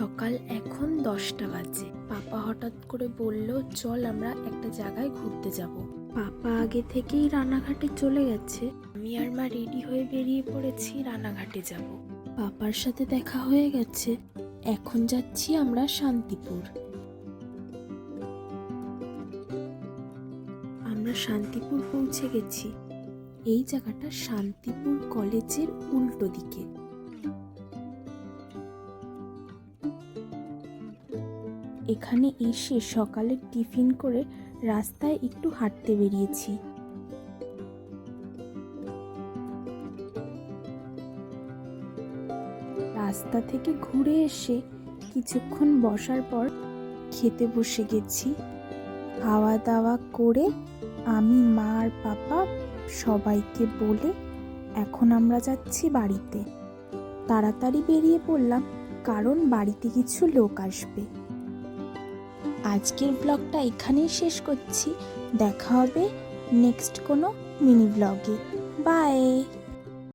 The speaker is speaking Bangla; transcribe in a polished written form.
সকাল এখন 10টা বাজে। পাপা হঠাৎ করে বলল, চল আমরা একটা জায়গায় ঘুরতে যাব। পাপা আগে থেকেই রানাঘাটে চলে গেছে। আমি আর মা রেডি হয়ে বেরিয়ে পড়েছি রানাঘাটে যাব। পাপার সাথে দেখা হয়ে গেছে। এখন যাচ্ছি আমরা শান্তিপুর। আমরা শান্তিপুর পৌঁছে গেছি। এই জায়গাটা শান্তিপুর কলেজের উল্টো দিকে। এখানে এসে সকালে টিফিন করে রাস্তায় একটু হাঁটতে বেরিয়েছি। রাস্তা থেকে ঘুরে এসে কিছুক্ষণ বসার পর খেতে বসে গেছি। খাওয়া দাওয়া করে আমি, মা আর পাপা সবাইকে বলে এখন আমরা যাচ্ছি বাড়িতে। তাড়াতাড়ি বেরিয়ে পড়লাম, কারণ বাড়িতে কিছু লোক আসবে। আজকের ব্লগটা এখানেই শেষ করছি। দেখা হবে নেক্সট কোনো মিনি ব্লগে। বাই।